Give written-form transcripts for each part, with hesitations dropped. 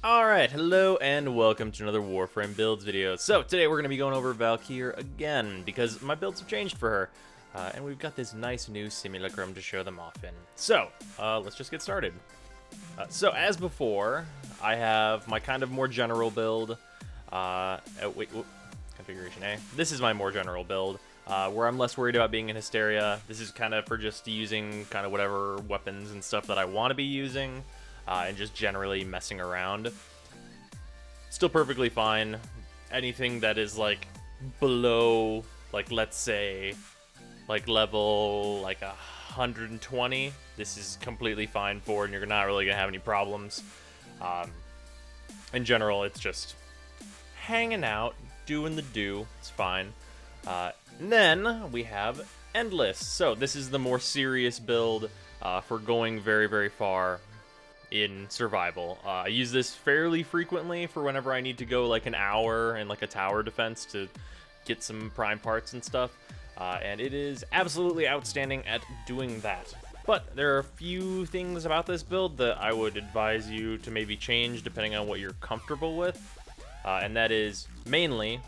Alright, hello and welcome to another Warframe builds video. So today we're going to be going over Valkyr again, because my builds have changed for her. And we've got this nice new simulacrum to show them off in. So, let's just get started. So as before, I have my kind of more general build. Configuration A. This is my more general build, where I'm less worried about being in Hysteria. This is kind of for just using kind of whatever weapons and stuff that I want to be using. And just generally messing around. Still perfectly fine. Anything that is like below, like let's say, like level like 120, this is completely fine for, and you're not really gonna have any problems. In general, it's just hanging out, doing the do. It's fine. And then we have Endless. So this is the more serious build for going very, very far in survival. I use this fairly frequently for whenever I need to go like an hour in like a tower defense to get some prime parts and stuff, and it is absolutely outstanding at doing that. But there are a few things about this build that I would advise you to maybe change depending on what you're comfortable with, and that is mainly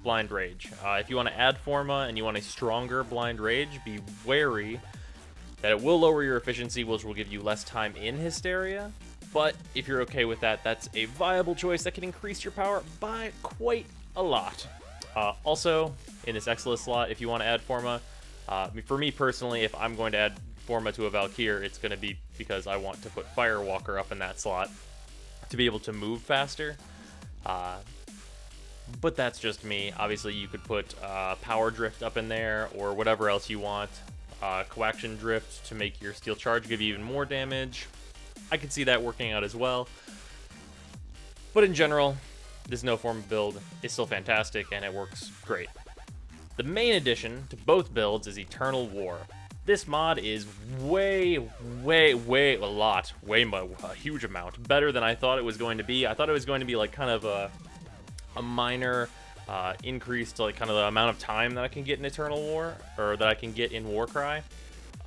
Blind Rage. If you want to add Forma and you want a stronger Blind Rage, be wary that it will lower your efficiency, which will give you less time in Hysteria. But if you're okay with that, that's a viable choice that can increase your power by quite a lot. Also, in this Exilus slot, if you want to add Forma, for me personally, if I'm going to add Forma to a Valkyr, it's going to be because I want to put Firewalker up in that slot to be able to move faster. But that's just me. Obviously, you could put Power Drift up in there, or whatever else you want. Coaction Drift to make your Steel Charge give you even more damage. I could see that working out as well. But in general, this no form build is still fantastic and it works great. The main addition to both builds is Eternal War. This mod is a huge amount better than I thought it was going to be. I thought it was going to be like kind of a minor increase to like kind of the amount of time that I can get in Eternal War, or that I can get in Warcry.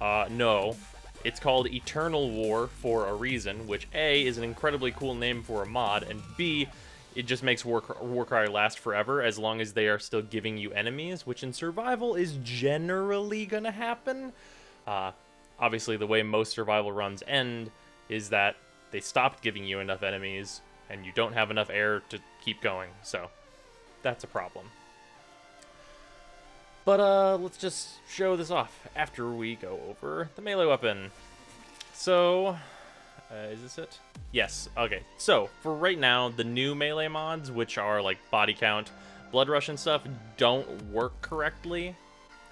No, it's called Eternal War for a reason, which A, is an incredibly cool name for a mod, and B, it just makes Warcry last forever as long as they are still giving you enemies, which in survival is generally gonna happen. Obviously, the way most survival runs end is that they stopped giving you enough enemies and you don't have enough air to keep going, so that's a problem. But let's just show this off after we go over the melee weapon. So, is this it? Yes, okay. So, for right now, the new melee mods, which are like Body Count, Blood Rush and stuff, don't work correctly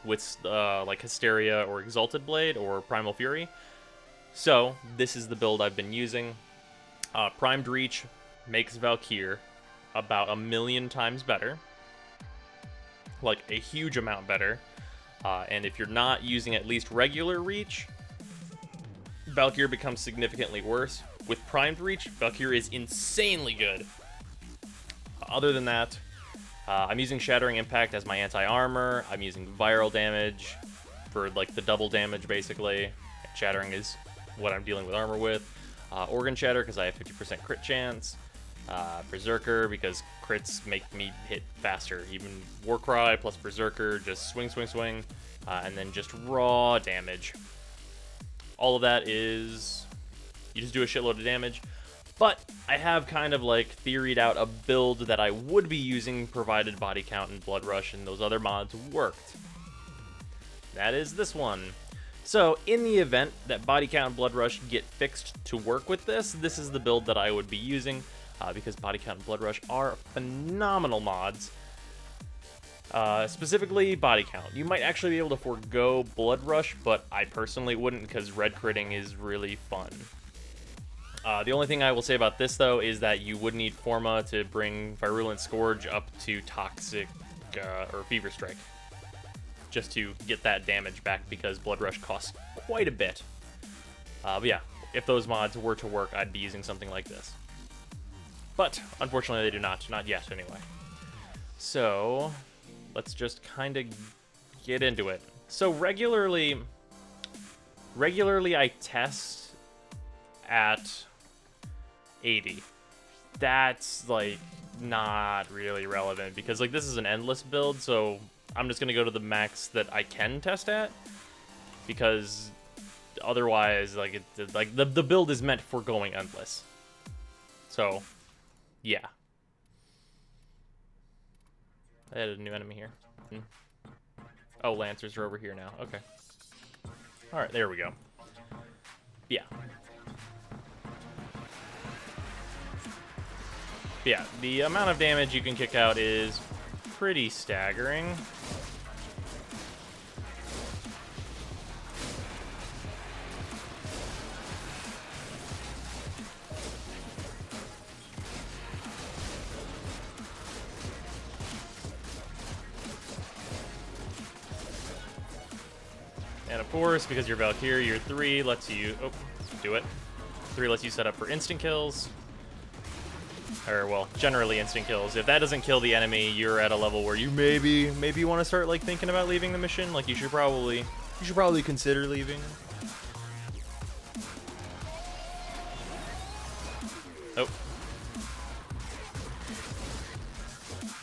with like Hysteria or Exalted Blade or Primal Fury. So, this is the build I've been using. Primed Reach makes Valkyr about 1,000,000 times better, like a huge amount better, and if you're not using at least regular reach, Valkyr becomes significantly worse. With primed reach, Valkyr is insanely good. Other than that, I'm using Shattering Impact as my anti-armor. I'm using viral damage for like the double damage basically. Shattering is what I'm dealing with armor with. Organ Shatter because I have 50% crit chance. Berserker because crits make me hit faster. Even Warcry plus Berserker, just swing, and then just raw damage. All of that is, you just do a shitload of damage. But I have kind of like theoried out a build that I would be using provided Body Count and Blood Rush and those other mods worked. That is this one. So, in the event that Body Count and Blood Rush get fixed to work with this, this is the build that I would be using. Because Body Count and Blood Rush are phenomenal mods. Specifically, Body Count. You might actually be able to forego Blood Rush, but I personally wouldn't because red critting is really fun. The only thing I will say about this, though, is that you would need Forma to bring Virulent Scourge up to Toxic or Fever Strike, just to get that damage back because Blood Rush costs quite a bit. But yeah, if those mods were to work, I'd be using something like this. But, unfortunately, they do not. Not yet, anyway. So, let's just kind of get into it. So, regularly I test at 80. that's like not really relevant because like this is an endless build, so I'm just gonna go to the max that I can test at because otherwise like the build is meant for going endless. So yeah, I added a new enemy here. Oh, Lancers are over here now. Okay. All right, there we go. Yeah. Yeah, the amount of damage you can kick out is pretty staggering. And of course, because you're Valkyr, your 3 lets you... Oh, do it. 3 lets you set up for instant kills. Or, well, generally instant kills. If that doesn't kill the enemy, you're at a level where you maybe want to start, like, thinking about leaving the mission. Like, you should probably consider leaving. Oh.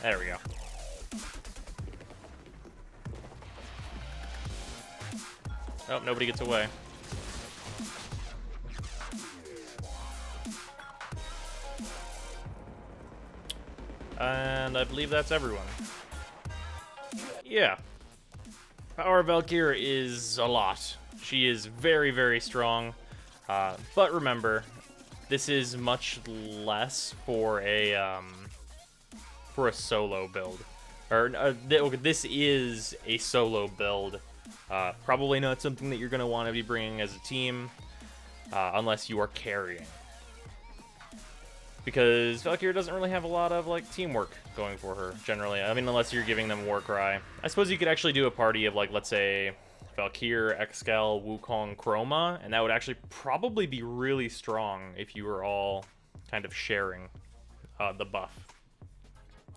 There we go. Oh, nobody gets away. And I believe that's everyone. Yeah. Our Valkyr is a lot. She is very, very strong. But remember, this is much less for a solo build. Or this is a solo build. Probably not something that you're going to want to be bringing as a team, unless you are carrying. Because Valkyr doesn't really have a lot of, like, teamwork going for her, generally. I mean, unless you're giving them Warcry. I suppose you could actually do a party of, like, let's say, Valkyr, Excal, Wukong, Chroma, and that would actually probably be really strong if you were all kind of sharing the buff.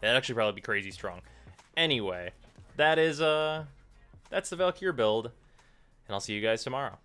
That'd actually probably be crazy strong. Anyway, that's the Valkyr build, and I'll see you guys tomorrow.